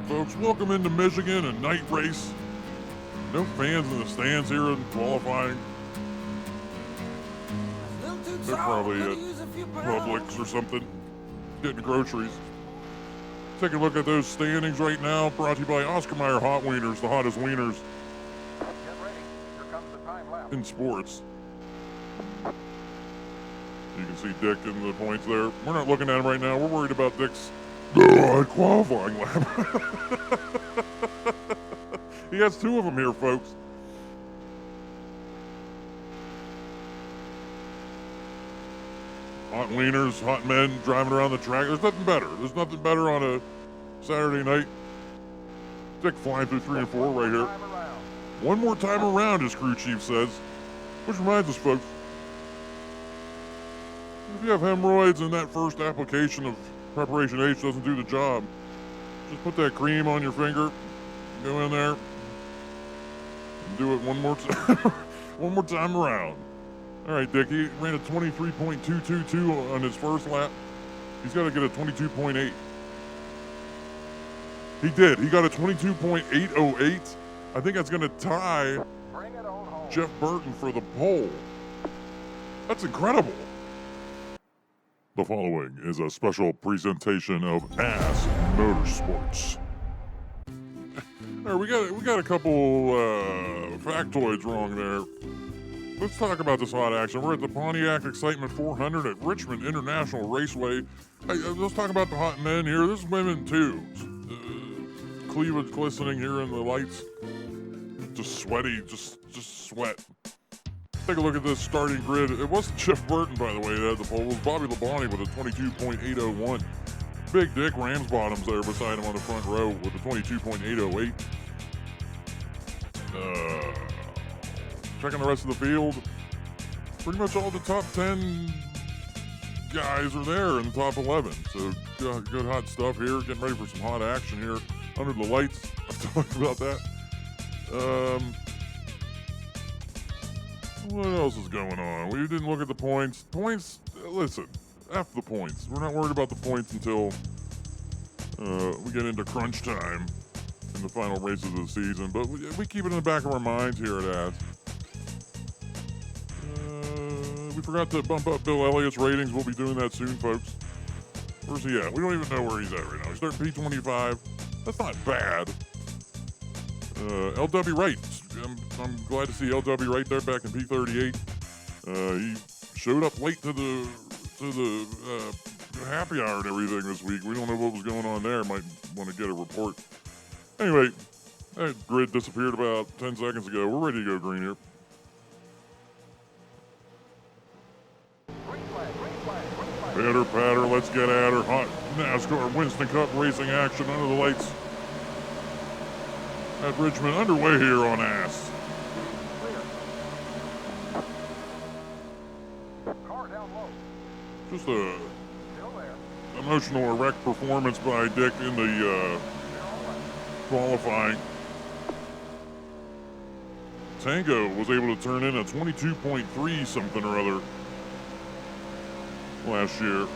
folks. Welcome into Michigan, a night race. No fans in the stands here in qualifying. They're probably at Publix or something, getting groceries. Take a look at those standings right now, brought to you by Oscar Mayer Hot Wieners, the hottest wieners in sports. You can see Dick in the points there. We're not looking at him right now. We're worried about Dick's qualifying lap. He has two of them here, folks. Hot wieners, hot men driving around the track. There's nothing better. There's nothing better on a Saturday night. Dick flying through 3 and 4 right here. One more time around, his crew chief says. Which reminds us, folks, if you have hemorrhoids and that first application of Preparation H doesn't do the job, just put that cream on your finger, go in there, and do it one more time, one more time around. All right, Dick, he ran a 23.222 on his first lap. He's got to get a 22.8. He did. He got a 22.808. I think that's going to tie Jeff Burton for the pole. That's incredible. The following is a special presentation of Ask Motorsports. All right, we got a couple factoids wrong there. Let's talk about this hot action. We're at the Pontiac Excitement 400 at Richmond International Raceway. Hey, let's talk about the hot men here. There's women too. Cleavage glistening here in the lights. Just sweaty, just sweat. Take a look at this starting grid. It wasn't Jeff Burton, by the way, that had the pole. It was Bobby Labonte with a 22.801. Big Dick Ramsbottom's there beside him on the front row with a 22.808. Checking the rest of the field. Pretty much all the top 10 guys are there in the top 11. So good hot stuff here. Getting ready for some hot action here under the lights. I've talked about that. What else is going on? We didn't look at the points. Points, listen, F the points. We're not worried about the points until we get into crunch time in the final races of the season. But we keep it in the back of our minds here at Ask. We forgot to bump up Bill Elliott's ratings. We'll be doing that soon, folks. Where's he at? We don't even know where he's at right now. He's starting P25. That's not bad. LW Wright. I'm glad to see LW Wright there back in P38. He showed up late to the happy hour and everything this week. We don't know what was going on there. Might want to get a report. Anyway, that grid disappeared about 10 seconds ago. We're ready to go green here. Pitter patter, let's get at her. Hot NASCAR Winston Cup racing action under the lights at Richmond, underway here on Ask. Just a emotional erect performance by Dick in the qualifying. Tango was able to turn in a 22.3 something or other last year.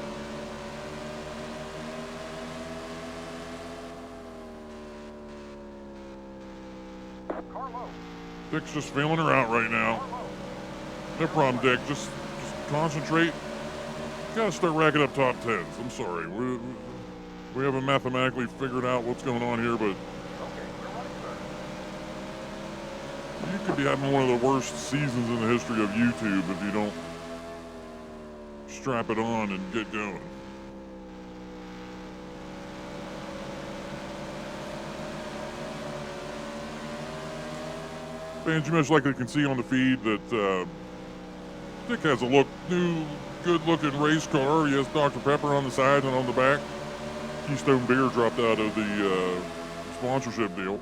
Dick's just feeling her out right now. No problem, Dick. Just concentrate. You gotta start racking up top 10s. I'm sorry. We haven't mathematically figured out what's going on here, but you could be having one of the worst seasons in the history of YouTube if you don't strap it on and get going. Fans, you most likely can see on the feed that Dick has a new, good-looking race car. He has Dr. Pepper on the side and on the back. Keystone Beer dropped out of the sponsorship deal.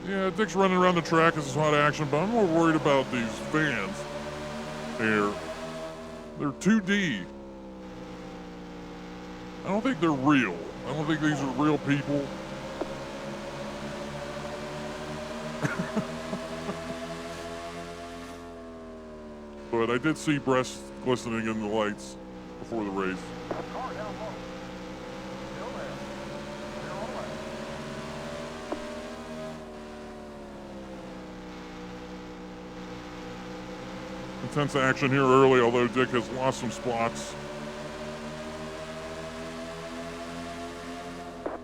Yeah, Dick's running around the track. This is hot action, but I'm more worried about these fans here. They're 2D. I don't think they're real. I don't think these are real people. But I did see breasts glistening in the lights before the race. intense action here early, although Dick has lost some spots.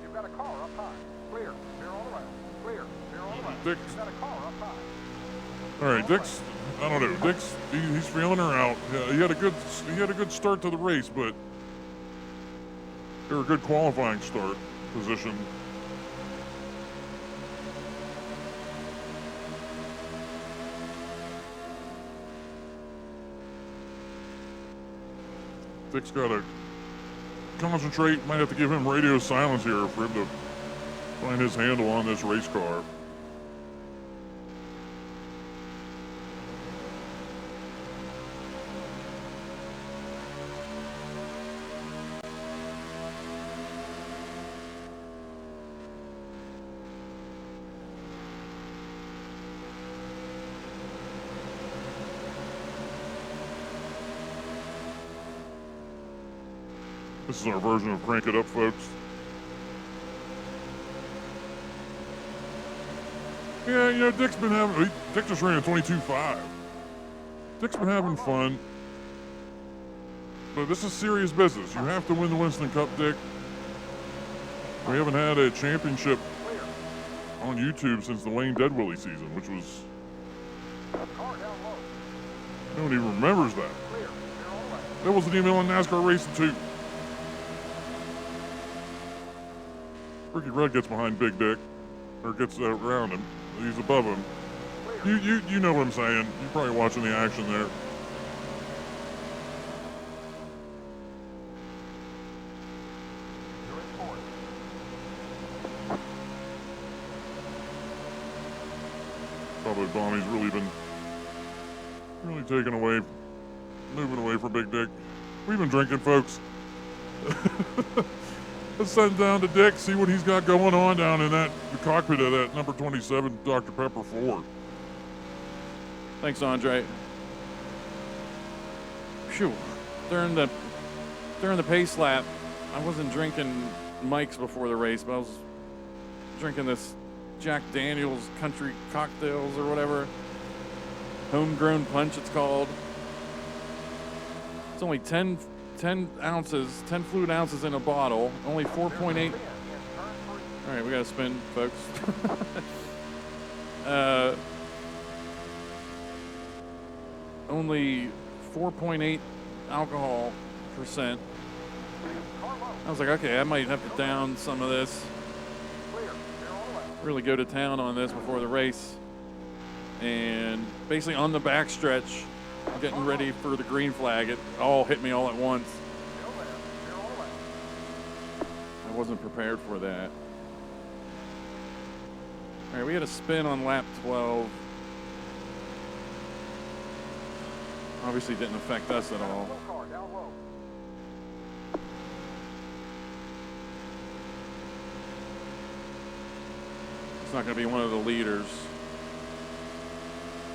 You've got a car up high. Clear. Clear all around. Clear. Clear all around. Dick. You've got a car up high. All right, Dick's. I don't know. Dick's. He's feeling her out. He had a good start to the race, but they were a good qualifying start position. Dick's got to concentrate. Might have to give him radio silence here for him to find his handle on this race car. This is our version of Crank It Up, folks. Yeah, you know, Dick just ran a 22.5. Dick's been having fun. But this is serious business. You have to win the Winston Cup, Dick. We haven't had a championship on YouTube since the Wayne Dead Willie season, which was... Nobody remembers that. That wasn't even on NASCAR Racing 2. Ricky Rudd gets behind Big Dick, or gets around him. He's above him. You know what I'm saying. You're probably watching the action there. Probably Bommy's really taken away, moving away from Big Dick. We've been drinking, folks. Let's send down to Dick, see what he's got going on down in the cockpit of that number 27 Dr. Pepper Ford. Thanks, Andre. Phew. During the pace lap, I wasn't drinking Mike's before the race, but I was drinking this Jack Daniels country cocktails or whatever. Homegrown punch, it's called. It's only 10 ounces, 10 fluid ounces in a bottle, only 4.8. All right, we got to spin, folks. Only 4.8 alcohol percent. I was like, okay, I might have to down some of this. Really go to town on this before the race. And basically on the backstretch, getting ready for the green flag, it all hit me all at once. I wasn't prepared for that. All right, we had a spin on lap 12. Obviously didn't affect us at all. It's not going to be one of the leaders.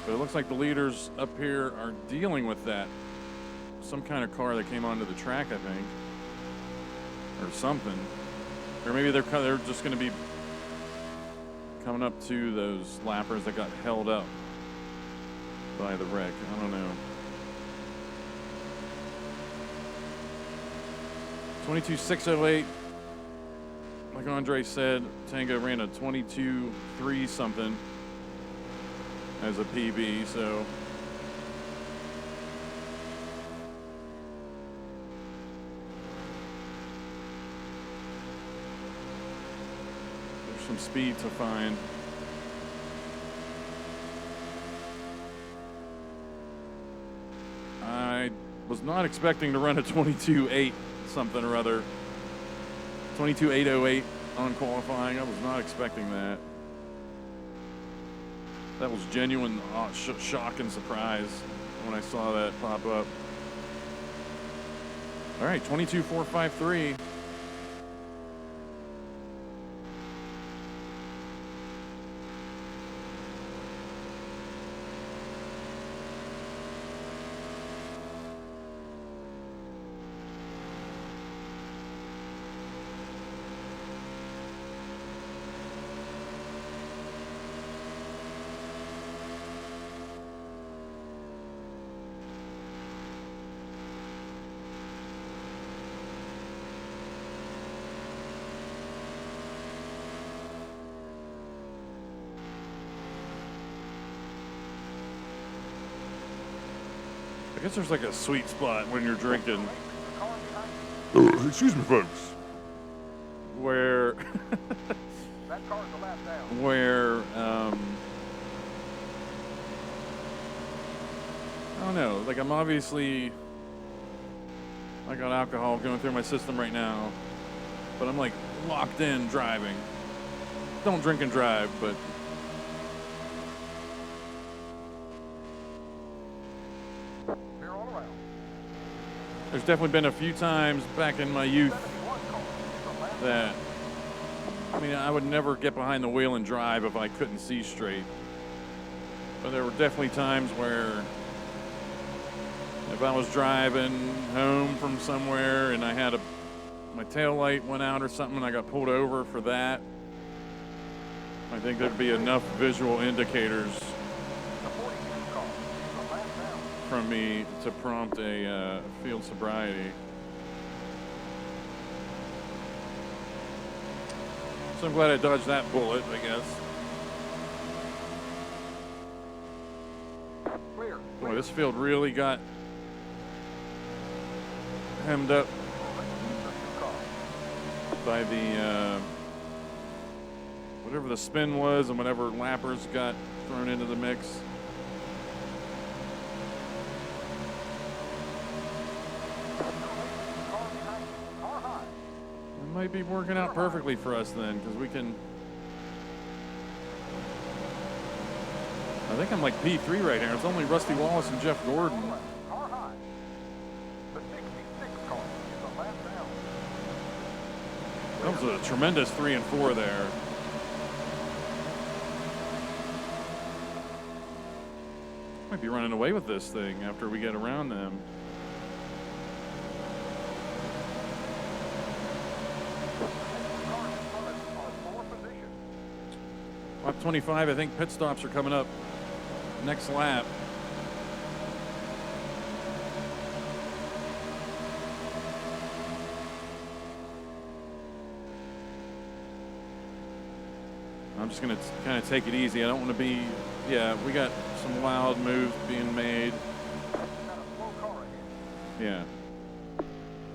But it looks like the leaders up here are dealing with that. Some kind of car that came onto the track, I think. Or something. Or maybe they're just going to be coming up to those lappers that got held up by the wreck. I don't know. 22.608. Like Andre said, Tango ran a 22.3 something as a PB, so there's some speed to find. I was not expecting to run a 22.8 something or other. 22.808 on qualifying. I was not expecting that. That was genuine shock and surprise when I saw that pop up. All right, 22.453. guess there's like a sweet spot when you're drinking The car behind you. Excuse me, folks. where That car's a lap down. where I don't know, like I'm obviously, I got alcohol going through my system right now, but I'm like locked in driving. Don't drink and drive, but Clear all around. there's definitely been a few times back in my youth 71 car is a lap that, I mean, I would never get behind the wheel and drive if I couldn't see straight. But there were definitely times where if I was driving home from somewhere and I had my tail light went out or something and I got pulled over for that, I think there'd be enough visual indicators The 42 car is a lap down. from me to prompt a field sobriety. So I'm glad I dodged that bullet, I guess. Clear. Boy, this field really got hemmed up by the whatever the spin was and whatever lappers got thrown into the mix. Car behind you. Car high. It might be working out perfectly for us then, because we can. I think I'm like P3 right here. It's only Rusty Wallace and Jeff Gordon. Car high. The 66 car is a lap down. That was a tremendous 3 and 4 there. Might be running away with this thing after we get around them. Cars in front of you are 4 position. Lap 25, I think pit stops are coming up next lap. I'm just going to kind of take it easy. I don't want to be, yeah, we got some loud moves being made. Got a slow car ahead.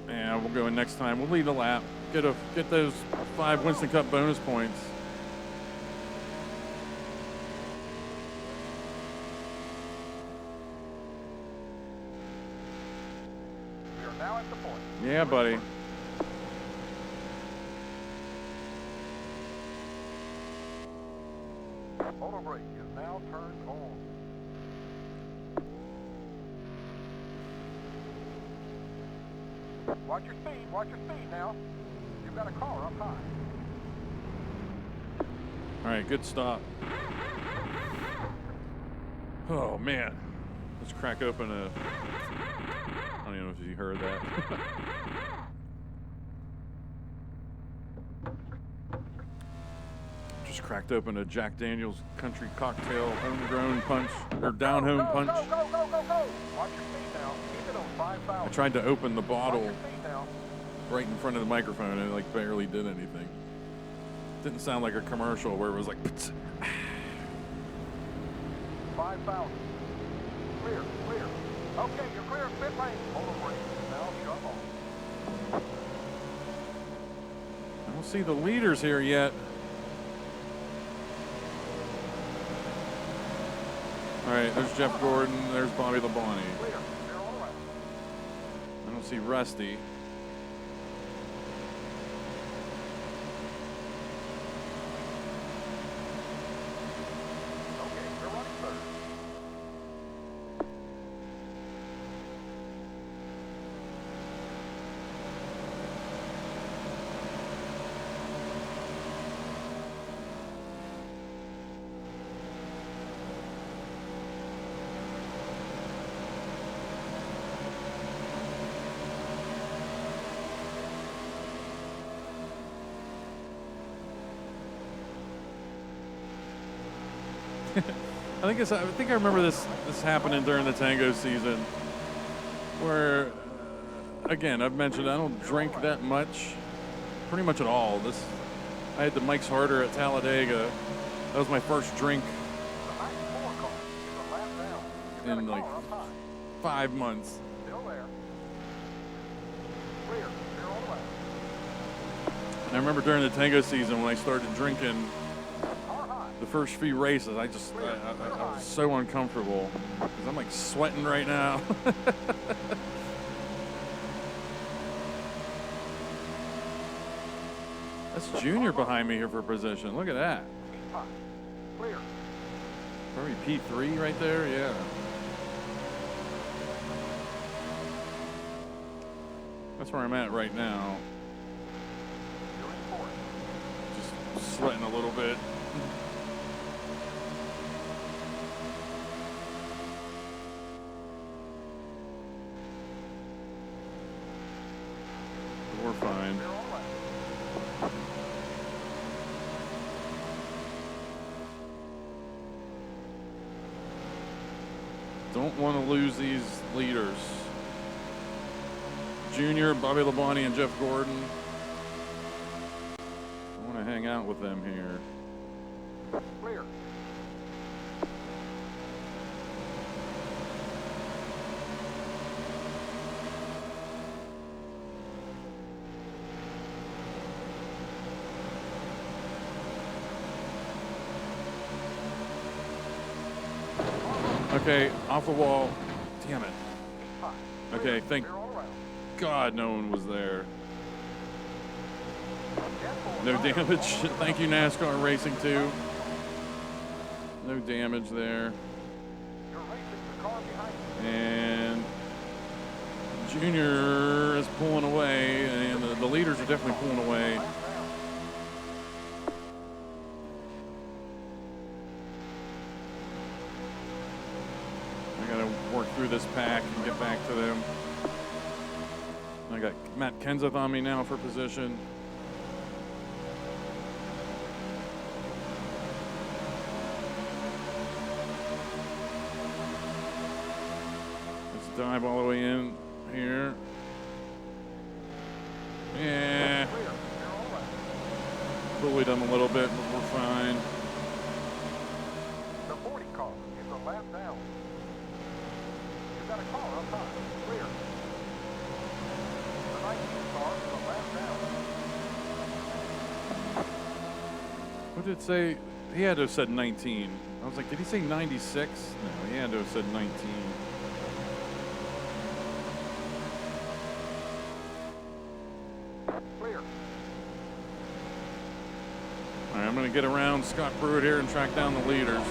Yeah. Yeah, we'll go in next time. We'll lead a lap. Get those 5 Winston Cup bonus points. We are now at the point. Yeah, buddy. Auto brake is now turned on. Watch your speed now. You've got a car up high. All right, good stop. Oh, man. Let's crack open a... I don't even know if you heard that. Just cracked open a Jack Daniel's Country Cocktail homegrown punch, or down home punch. Go. Watch your speed now. Keep it on 5,000. I tried to open the Watch bottle your speed now. right in front of the microphone and it like barely did anything. Didn't sound like a commercial where it was like... 5,000. Clear. Okay, you're clear of pit lane. Auto brake is now shut off. I don't see the leaders here yet. All right, there's Jeff Gordon. There's Bobby Labonte. Clear all around. I don't see Rusty. Okay, you're running third. I think I remember this happening during the Tango season, where again I've mentioned I don't drink that much, pretty much at all. I had the Mike's Harder at Talladega. That was my first drink The 94 car is a lap down. You've got in a like car up high. 5 months. Still there. Clear. Clear all the way. And I remember during the Tango season when I started drinking Car high. the first few races, I was so uncomfortable because I'm like sweating right now. That's Junior behind me here for position. Look at that. Keep high. Clear. Probably P3 right there. Yeah. That's where I'm at right now. You're in fourth. Just sweating a little bit. We're fine. Clear all the way. Don't want to lose these leaders. Junior, Bobby Labonte, and Jeff Gordon. I want to hang out with them here. Clear. Okay, off the wall. Damn it. High. Okay, thank Clear all around. God no one was there. Careful. No Higher. damage. All the way Thank you, NASCAR Racing 2. No damage there. You're racing the car behind you. And Junior is pulling away, and the leaders are definitely pulling away. Last round. I gotta work through this pack and get back to them. I got Matt Kenseth on me now for position. Let's dive all the way in here. Yeah, Clear. Clear all the way. bullied them a little bit, but we're fine. The 40 car is the lap down. You got a car up high. Clear. The 19 car is the lap down. What did it say? He had to have said 19. I was like, did he say 96? No, he had to have said 19. Clear. All right, I'm going to get around Scott Pruitt here and track down the leaders.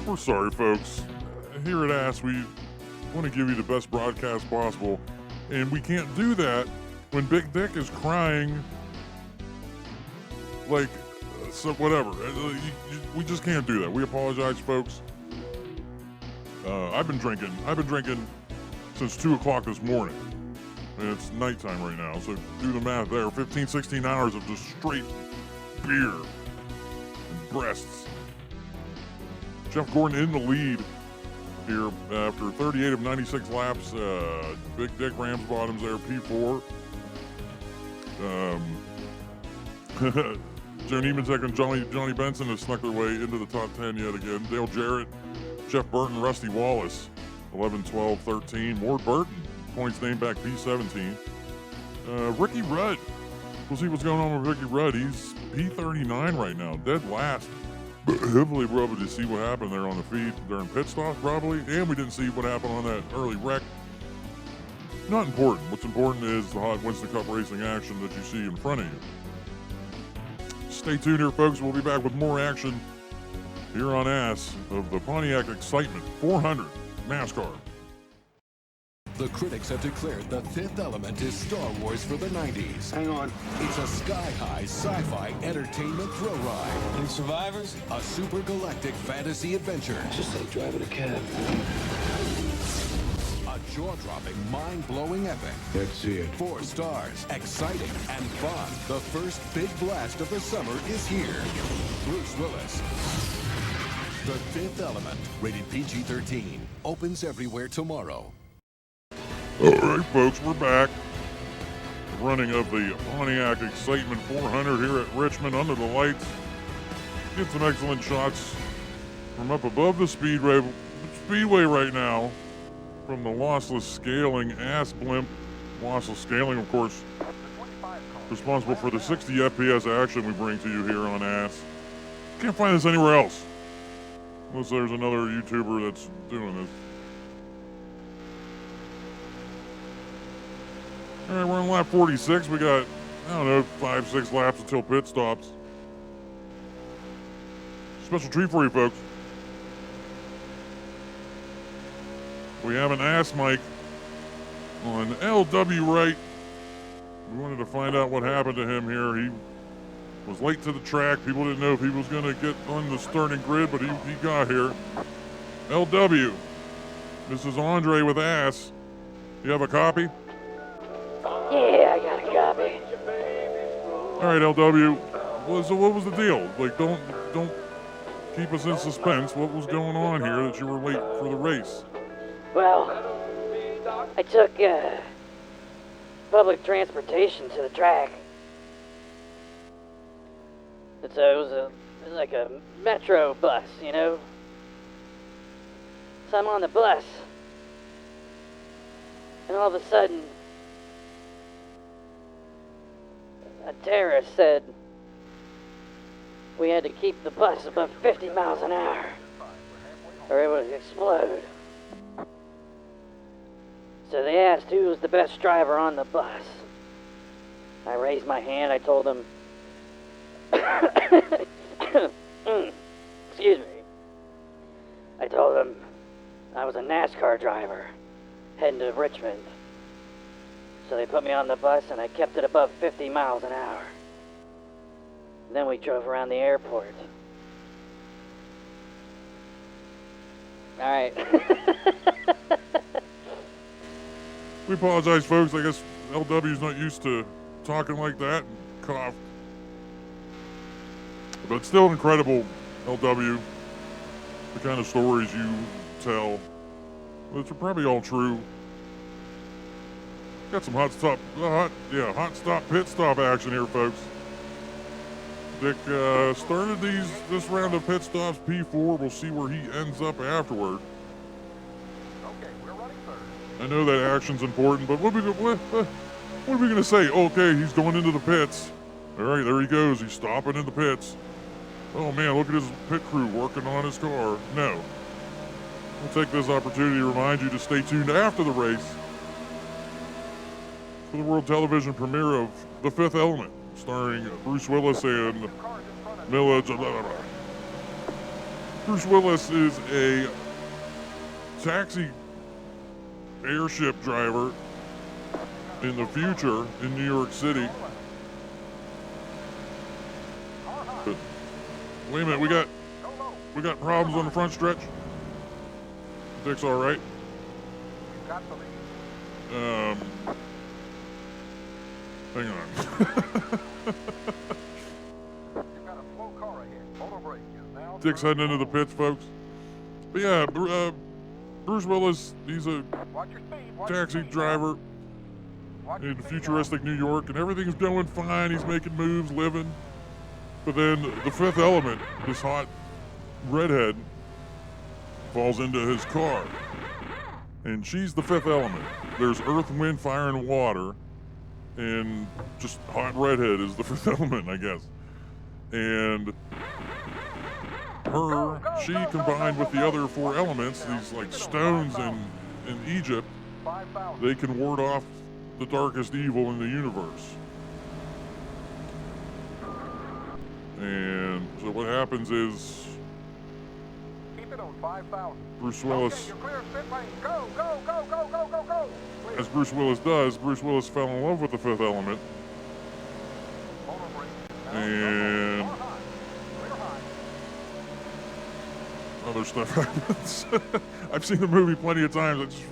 We're sorry, folks. Here at ASS, we want to give you the best broadcast possible, and we can't do that when Big Dick is crying. Like, so whatever. We just can't do that. We apologize, folks. I've been drinking since 2 o'clock this morning, and it's nighttime right now. So do the math there. 15, 16 hours of just straight beer and breasts. Jeff Gordon in the lead here after 38 of 96 laps. Big Dick Rams bottoms there, P4. Joe Nemechek and Johnny Benson have snuck their way into the top 10 yet again. Dale Jarrett, Jeff Burton, Rusty Wallace, 11, 12, 13. Ward Burton, points named back P17. Ricky Rudd. We'll see what's going on with Ricky Rudd. He's P39 right now, dead last. Hopefully we're able to see what happened there on the feed during pit stop probably, and we didn't see what happened on that early wreck. Not important. What's important is the hot Winston Cup racing action that you see in front of you. Stay tuned here, folks. We'll be back with more action here on ASS of the Pontiac Excitement 400 NASCAR. The critics have declared The Fifth Element is Star Wars for the 90s. Hang on. It's a sky-high sci-fi entertainment thrill ride. Any survivors? A super galactic fantasy adventure. Just like driving a cab. A jaw-dropping, mind-blowing epic. Let's see it. 4 stars, exciting, and fun. The first big blast of the summer is here. Bruce Willis. The Fifth Element, rated PG-13, opens everywhere tomorrow. All right, folks, we're back. Running of the Pontiac Excitement 400 here at Richmond under the lights. Get some excellent shots from up above the speedway right now. from the lossless scaling ass blimp. Lossless scaling, of course, responsible for the 60 FPS action we bring to you here on ass. Can't find this anywhere else. Unless there's another YouTuber that's doing this. All right, we're on lap 46. We got, I don't know, 5-6 laps until pit stops. Special treat for you folks. We have an ass mic on LW right. We wanted to find out what happened to him here. He was late to the track. People didn't know if he was going to get on the starting grid, but he got here. LW, this is Andre with ass. You have a copy? Yeah, I got a copy. All right, LW. So what was the deal? Like, don't keep us in suspense. What was going on here that you were late for the race? Well, I took public transportation to the track. It was like a metro bus, you know? So I'm on the bus, and all of a sudden, a terrorist said we had to keep the bus above 50 miles an hour, or it would explode. So they asked who was the best driver on the bus. I raised my hand, I told them, excuse me. I told them I was a NASCAR driver, heading to Richmond. So they put me on the bus and I kept it above 50 miles an hour. Then we drove around the airport. All right. We apologize, folks. I guess LW's not used to talking like that and coughed. But still incredible, LW, the kind of stories you tell, which are probably all true. Got some hot stop pit stop action here, folks. Dick started this round of pit stops P4. We'll see where he ends up afterward. Okay, we're running third. I know that action's important, but what are we gonna say? Okay, he's going into the pits. All right, there he goes. He's stopping in the pits. Oh man, look at his pit crew working on his car. No. We'll take this opportunity to remind you to stay tuned after the race for the world television premiere of The Fifth Element, starring Bruce Willis and Mila. Bruce Willis is a taxi airship driver in the future in New York City. But wait a minute, we got problems on the front stretch. Dick's all right. Got the lead. Hang on. You've got a slow car ahead. Auto brake is now. Dick's heading into the pits, folks. But yeah, Bruce Willis, he's a Watch your speed. taxi driver in futuristic New York, and everything's going fine. He's making moves, living. But then the Fifth Element, this hot redhead, falls into his car. And she's the Fifth Element. There's earth, wind, fire, and water. And just hot redhead is the Fifth Element, I guess. And she combined with the other four elements, these like stones in Egypt, they can ward off the darkest evil in the universe. And so what happens is Keep it on 5,000. Bruce Willis, Okay, you're clear of pit lane. Go, go, go, go, go, go, go. Clear. as Bruce Willis does, Bruce Willis fell in love with the Fifth Element. Auto brake. Now And car high. Clear high. other stuff happens. I've seen the movie plenty of times. I've just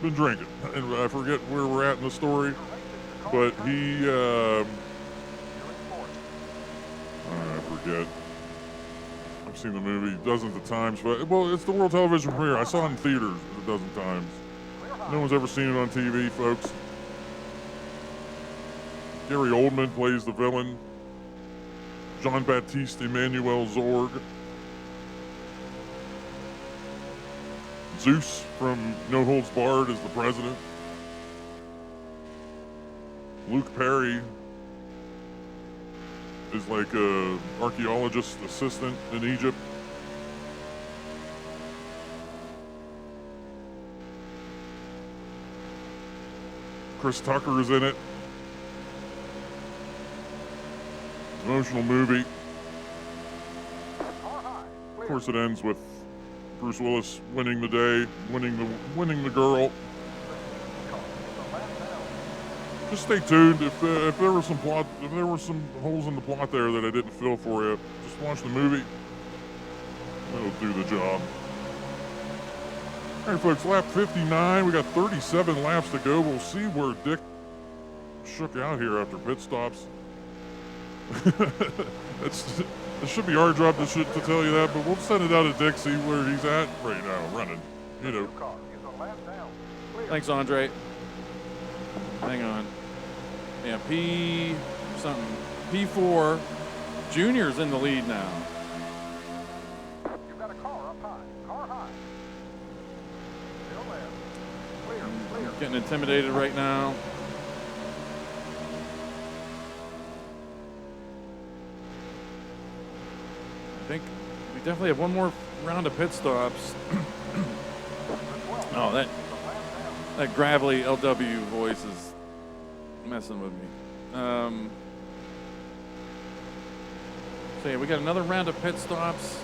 been drinking, and I forget where we're at in the story. But he, I forget. I've seen the movie dozens of times. But well, it's the world television premiere. I saw it in theaters a dozen times. No one's ever seen it on TV, folks. Gary Oldman plays the villain. Jean-Baptiste Emmanuel Zorg. Zeus from No Holds Barred is the president. Luke Perry is like a archaeologist assistant in Egypt. Chris Tucker is in it. Emotional movie. Of course, it ends with Bruce Willis winning the day, winning the girl. Just stay tuned. If there were some holes in the plot there that I didn't fill for you, just watch the movie. It'll do the job. All right, folks, lap 59. We got 37 laps to go. We'll see where Dick shook out here after pit stops. It should be our job to tell you that, but we'll send it out to Dick, see where he's at right now, running. You know. Thanks, Andre. Hang on. Yeah, P something. P4. Junior's in the lead now. You've got a car up high. Car high. Still there. Clear, clear. Getting intimidated right now. I think we definitely have one more round of pit stops. Oh, that gravelly LW voice is messing with me. So yeah, we got another round of pit stops.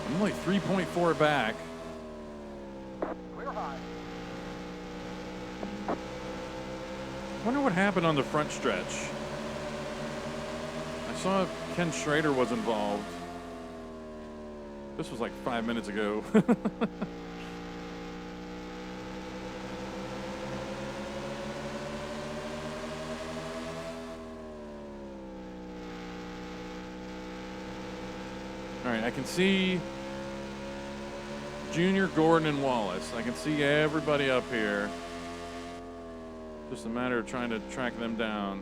I'm only 3.4 back. Clear high. Wonder what happened on the front stretch. I saw Ken Schrader was involved. This was like 5 minutes ago. All right, I can see Junior, Gordon, and Wallace. I can see everybody up here. Just a matter of trying to track them down.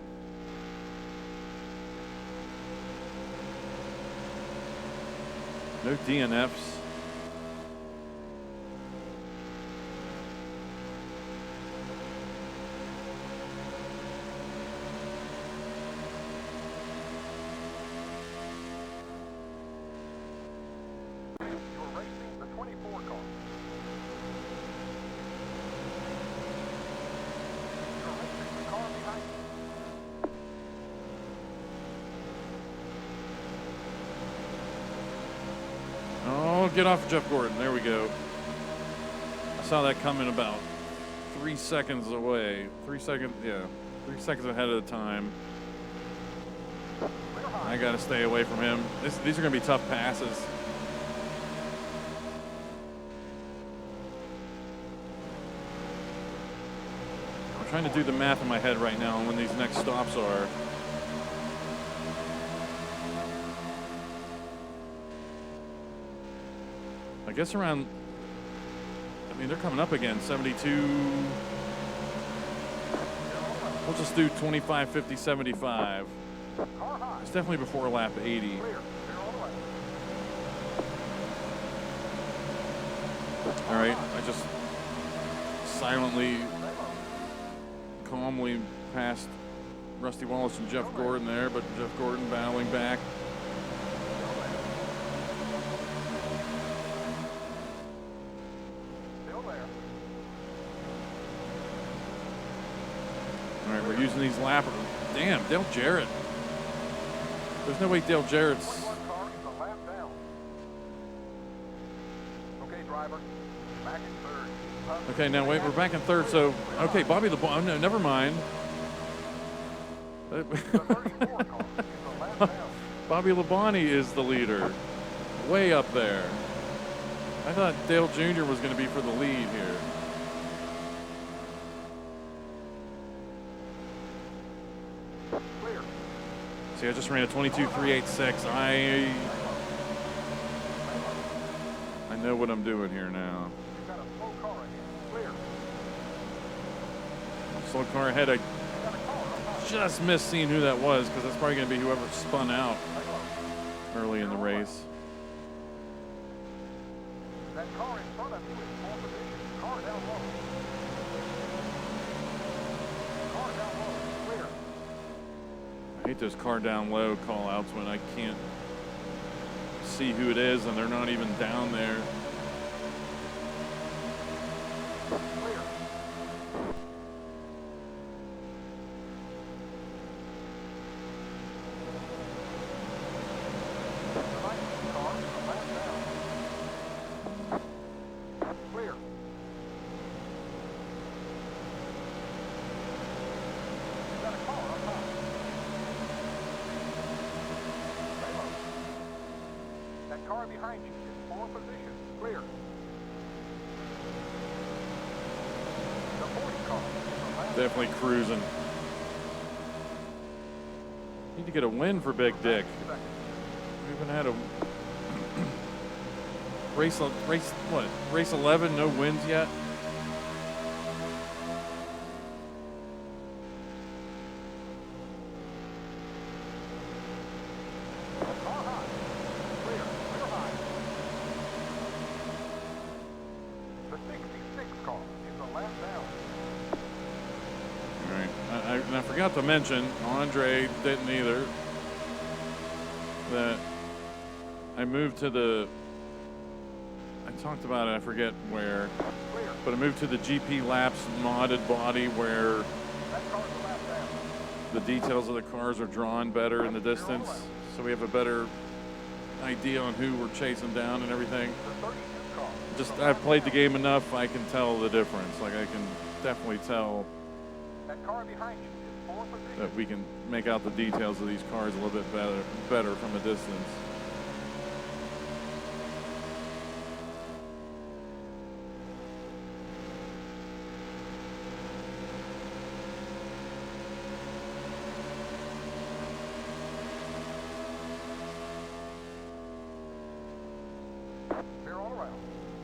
No DNFs. You're racing the 24 car. You're racing the car behind you. Oh, get off Jeff Gordon. There we go. I saw that coming about 3 seconds away. 3 seconds, yeah. 3 seconds ahead of the time. I got to stay away from him. These are going to be tough passes. I'm trying to do the math in my head right now on when these next stops are. I guess around, I mean, they're coming up again, 72. We'll just do 25, 50, 75. It's definitely before lap 80. All right, I just silently, calmly passed Rusty Wallace and Jeff Gordon there, but Jeff Gordon battling back. All right, we're using these lappers. Damn, Dale Jarrett. There's no way Dale Jarrett's. Okay, driver. Back in third. Okay, now wait, we're back in third. So, okay, Bobby LeBon. No, never mind. Bobby Labonte is the leader. Way up there. I thought Dale Jr. was going to be for the lead here. See, I just ran a 22.386. I know what I'm doing here now. Slow car ahead. I just missed seeing who that was because that's probably going to be whoever spun out early in the race. That car in front of you is down low. Car down low. Clear. I hate those car down low call outs when I can't see who it is and they're not even down there. Clear. The 19 car is the last down. Clear. You got a car up top. Stay low. That car behind you is 4 position. Clear. The 40 car is the last Definitely cruising. Need to get a win for Big Dick. second. We haven't had a race 11, no wins yet. Car high. Clear. Clear high. The 66 car is the last down. All right. And I forgot to mention, Andre didn't either, that I moved to the, I talked about it, I forget where, Clear. but I moved to the GP Laps modded body where That car's the last down. the details of the cars are drawn better in the distance, so we have a better idea on who we're chasing down and everything. The 32 car. is Just, the I've last played the down. game enough, I can tell the difference. Like, I can definitely tell That car behind you is 4 position. that we can make out the details of these cars a little bit better from a distance. Clear all around.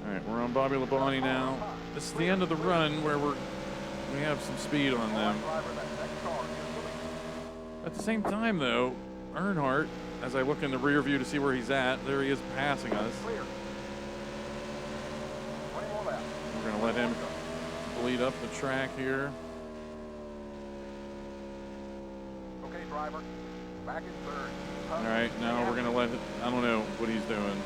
All right, we're on Bobby Labonte now. This is the end of the run where we have some speed on All them. right, driver, that next car is the lead. At the same time, though, Earnhardt, as I look in the rear view to see where he's at, there he is passing us. Clear. 20 more laps. We're going to let him bleed up the track here. Okay, driver. Back in third. All right, now we're going to let it, I don't know what he's doing.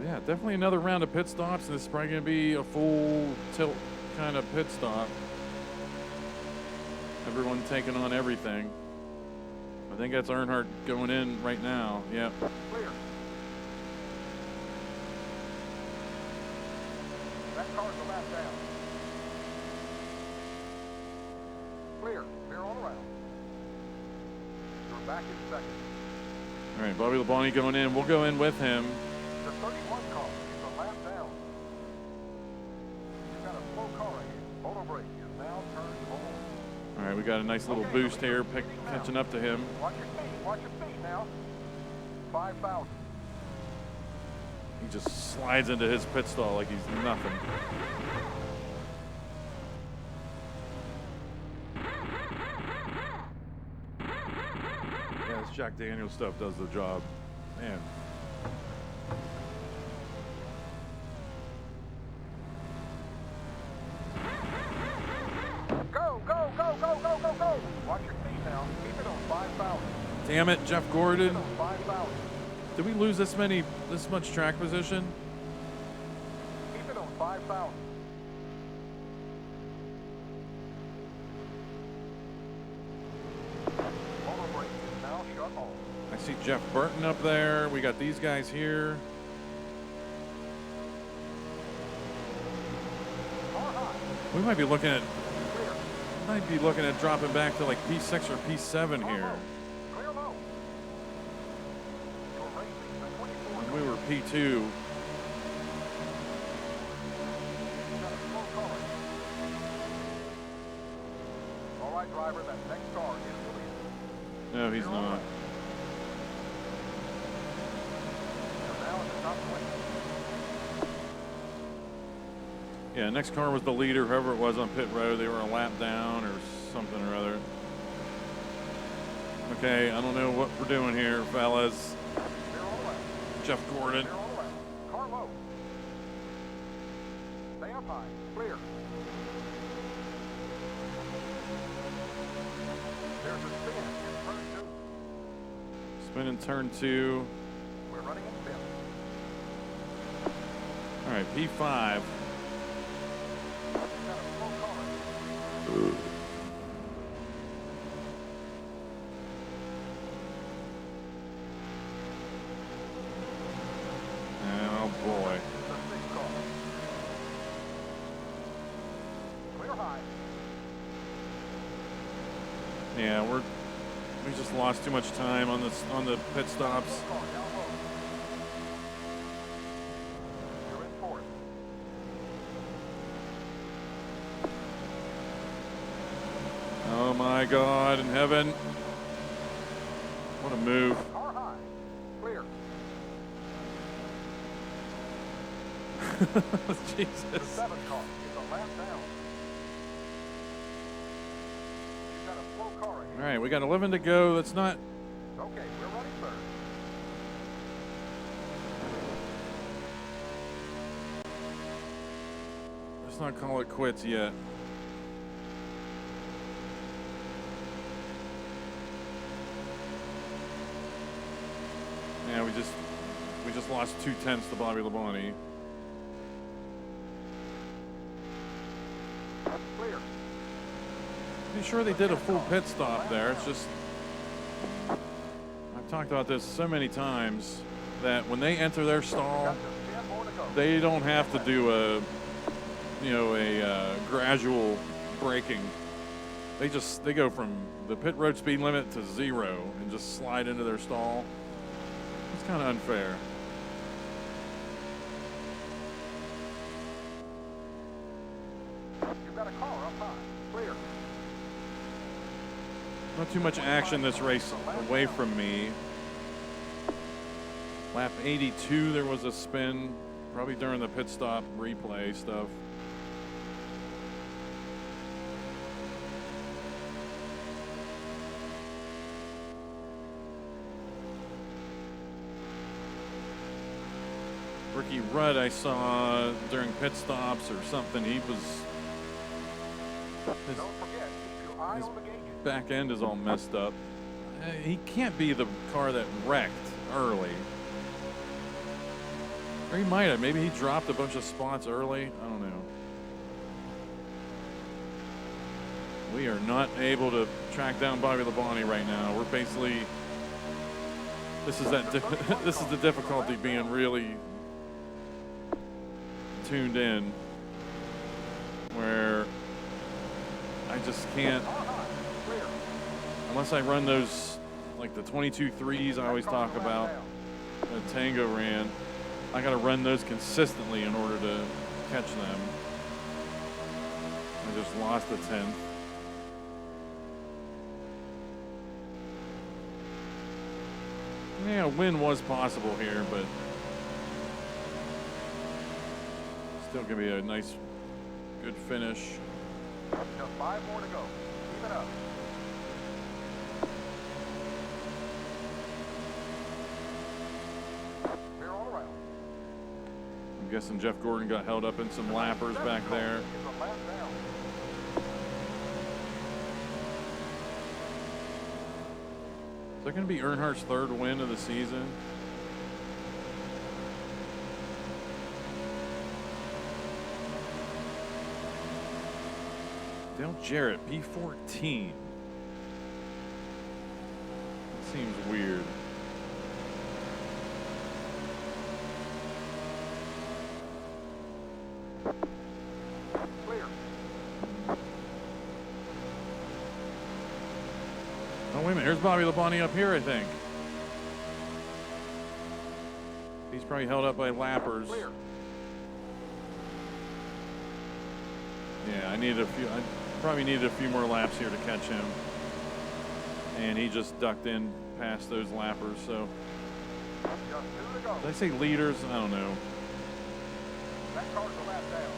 Yeah, definitely another round of pit stops, and this is probably going to be a full tilt kind of pit stop. Everyone taking on everything. I think that's Earnhardt going in right now. Yep. Clear. That car's the last down. Clear. Clear all around. You're back in second. All right, Bobby Labonte going in. We'll go in with him. The 31 car is the last down. You've got a slow car ahead. Auto brake is now turned on. All right, we got a nice little boost here, catching up to him. Watch your speed. Watch your speed now. 5,000. He just slides into his pit stall like he's nothing. Yeah, this Jack Daniels stuff does the job. Man. Go, go, go, go, go, go, go. Watch your speed now. Keep it on 5,000. Damn it, Jeff Gordon. Keep it on 5,000. Did we lose this much track position? Keep it on 5,000. Auto brake is now shut off. I see Jeff Burton up there. We got these guys here. Car high. We might be looking at Clear. dropping back to like P6 or P7 Car here. low. Clear low. You're racing the 24 When we were P2. You've got a slow car. All right, driver, that next car is the leader. No, he's You're all not. right. You're now in the top 20. Yeah, next car was the leader, whoever it was on pit road. They were a lap down or something or other. Okay, I don't know what we're doing here, fellas. Clear all the way. Jeff Gordon. Clear all the way. Car low. Stay up high. Clear. There's a spin in turn 2. Spin in turn 2. We're running in spin. All right, P5. Got a slow car. Oh boy. The 6 car. Clear high. Yeah, we just lost too much time on the pit stops. Car down low. You're in 4th. Oh my God in heaven. What a move. Car high. Clear. The Jesus. 7 car is a lap down. You've got a slow car ahead. All right, we got 11 to go. That's not. Okay, we're running 3rd. Let's not call it quits yet. Yeah, we just lost 2/10 to Bobby Labonte. Clear. Pretty sure they did a full pit stop there. It's just I've talked about this so many times that when they enter their stall, Got just 10 more to go. they don't have to do a gradual braking. They go from the pit road speed limit to 0 and just slide into their stall. It's kind of unfair. You've got a car up high. Clear. Not too much action this race away from me. Lap 82, there was a spin, probably during the pit stop replay stuff. Ricky Rudd, I saw during pit stops or something. He was his Don't forget, keep your eye his on the gauges. back end is all messed up. He can't be the car that wrecked early. Or he might have. Maybe he dropped a bunch of spots early. I don't know. We are not able to track down Bobby Labonte right now. We're basically. This is this is the difficulty being really tuned in, where I just can't. Unless I run those, like the 22 threes I always talk about, that Tango ran, I got to run those consistently in order to catch them. I just lost the 10th. Yeah, a win was possible here, but still gonna be a nice, good finish. Just 5 more to go. Keep it up. Clear all around. I'm guessing Jeff Gordon got held up in some lappers back there. It's a lap down. Is that going to be Earnhardt's 3rd win of the season? Dale Jarrett, P14. That seems weird. Clear. Oh, wait a minute. Here's Bobby Labonte up here, I think. He's probably held up by lappers. Clear. Yeah, I probably needed a few more laps here to catch him. And he just ducked in past those lappers, so. Just 2 to go. Did I say leaders? I don't know. That car's a lap down.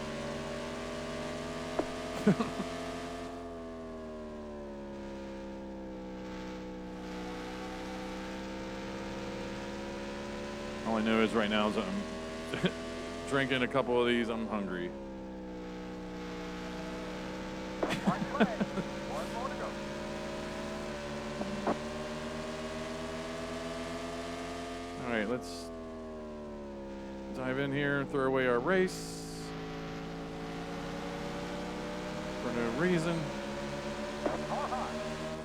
All I know is right now is I'm drinking a couple of these. I'm hungry. White flag. One more to go. All right, let's dive in here and throw away our race for no reason. Car high.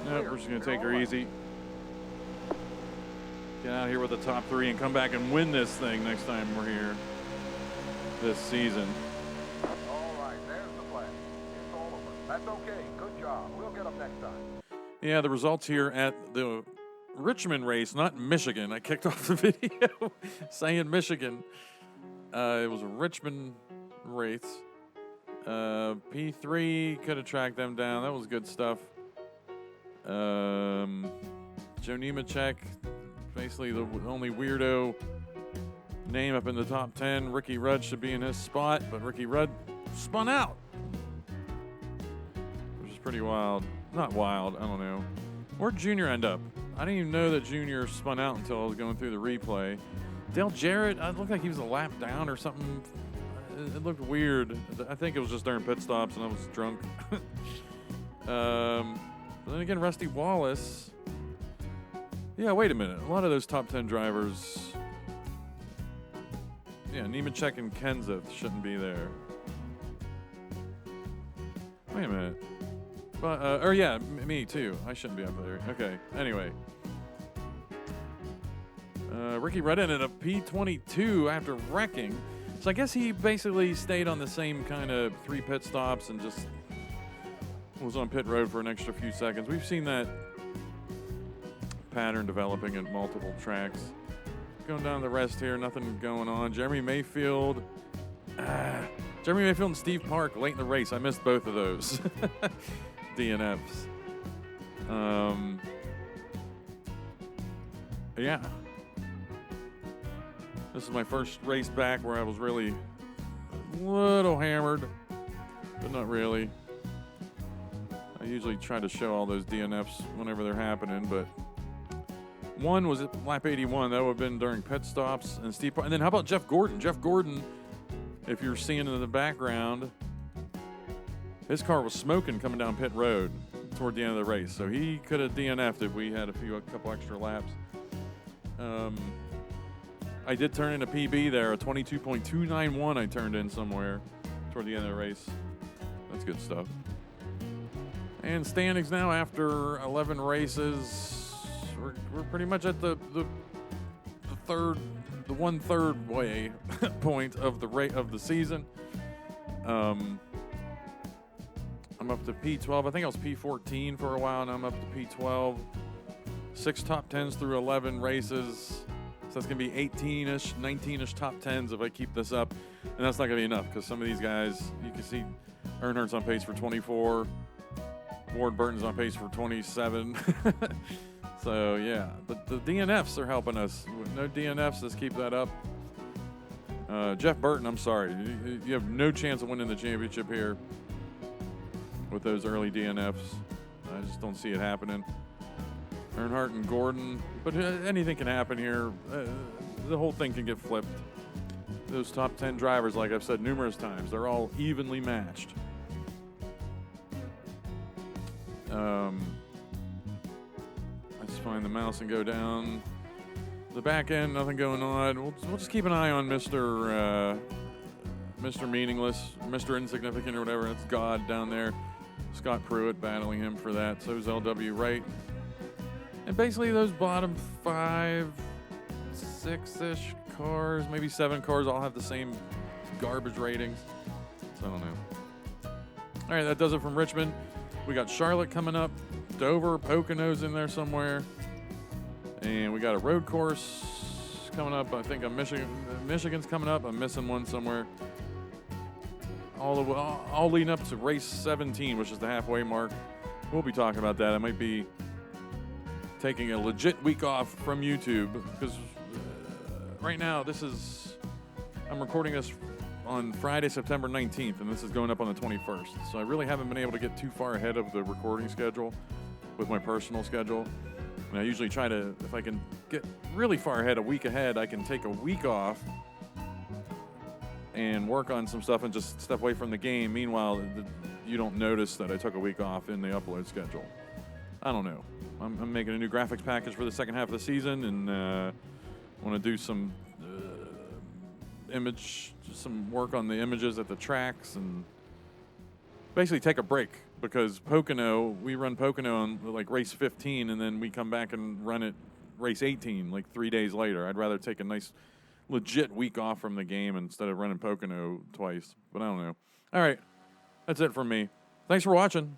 Nope, we're just going to take her easy. Get out here with the top 3 and come back and win this thing next time we're here this season. All right, there's the flag. It's all over. That's okay. Good job. We'll get them next time. Yeah, the results here at the Richmond race, not Michigan. I kicked off the video saying Michigan. It was a Richmond race. P3 could have tracked them down. That was good stuff. Joe Nemechek, basically the only weirdo name up in the top 10. Ricky Rudd should be in his spot, but Ricky Rudd spun out, which is pretty wild. Not wild, I don't know. Where'd Junior end up? I didn't even know that Junior spun out until I was going through the replay. Dale Jarrett, it looked like he was a lap down or something. It looked weird. I think it was just during pit stops and I was drunk. But then again, Rusty Wallace. Yeah, wait a minute. A lot of those top 10 drivers. Yeah, Nemechek and Kenseth shouldn't be there. Wait a minute. But, or yeah, me too. I shouldn't be up there. Okay, anyway. Ricky Rudd ended up P22 after wrecking. So I guess he basically stayed on the same kind of 3 pit stops and just was on pit road for an extra few seconds. We've seen that pattern developing at multiple tracks. Going down the rest here, nothing going on. Jeremy Mayfield and Steve Park late in the race. I missed both of those DNFs. Yeah. This is my first race back where I was really a little hammered, but not really. I usually try to show all those DNFs whenever they're happening, but one was at lap 81. That would have been during pit stops. And Steve, and then how about Jeff Gordon? Jeff Gordon, if you're seeing in the background, his car was smoking coming down pit road toward the end of the race. So he could have DNF'd if we had a couple extra laps. I did turn in a PB there, a 22.291 I turned in somewhere toward the end of the race. That's good stuff. And standings now after 11 races, we're pretty much at the 1/3 way point of the season. I'm up to P12. I think I was P14 for a while, and I'm up to P12. 6 top 10s through 11 races. So that's going to be 18-ish, 19-ish top 10s if I keep this up. And that's not going to be enough because some of these guys, you can see Earnhardt's on pace for 24. Ward Burton's on pace for 27. So, yeah. But the DNFs are helping us. With no DNFs, let's keep that up. Jeff Burton, I'm sorry. You have no chance of winning the championship here with those early DNFs. I just don't see it happening. Earnhardt and Gordon, but anything can happen here. The whole thing can get flipped. Those top 10 drivers, like I've said numerous times, they're all evenly matched. Let's find the mouse and go down the back end. Nothing going on. We'll just keep an eye on Mr. Meaningless, Mr. Insignificant, or whatever. That's God down there. Scott Pruitt battling him for that. So is LW Wright. And basically those bottom 5, 6-ish cars, maybe 7 cars, all have the same garbage ratings. So I don't know. All right, that does it from Richmond. We got Charlotte coming up, Dover, Pocono's in there somewhere. And we got a road course coming up. I think Michigan's coming up. I'm missing one somewhere. All leading up to race 17, which is the halfway mark. We'll be talking about that. I might be taking a legit week off from YouTube because right now I'm recording this on Friday, September 19th, and this is going up on the 21st. So I really haven't been able to get too far ahead of the recording schedule with my personal schedule. And I usually try to, if I can get really far ahead, a week ahead, I can take a week off and work on some stuff and just step away from the game. Meanwhile, you don't notice that I took a week off in the upload schedule. I don't know. I'm making a new graphics package for the second half of the season, and want to do some some work on the images at the tracks, and basically take a break, because Pocono, we run Pocono on like race 15, and then we come back and run it race 18 like 3 days later. I'd rather take a nice legit week off from the game instead of running Pocono twice, but I don't know. All right, that's it from me. Thanks for watching.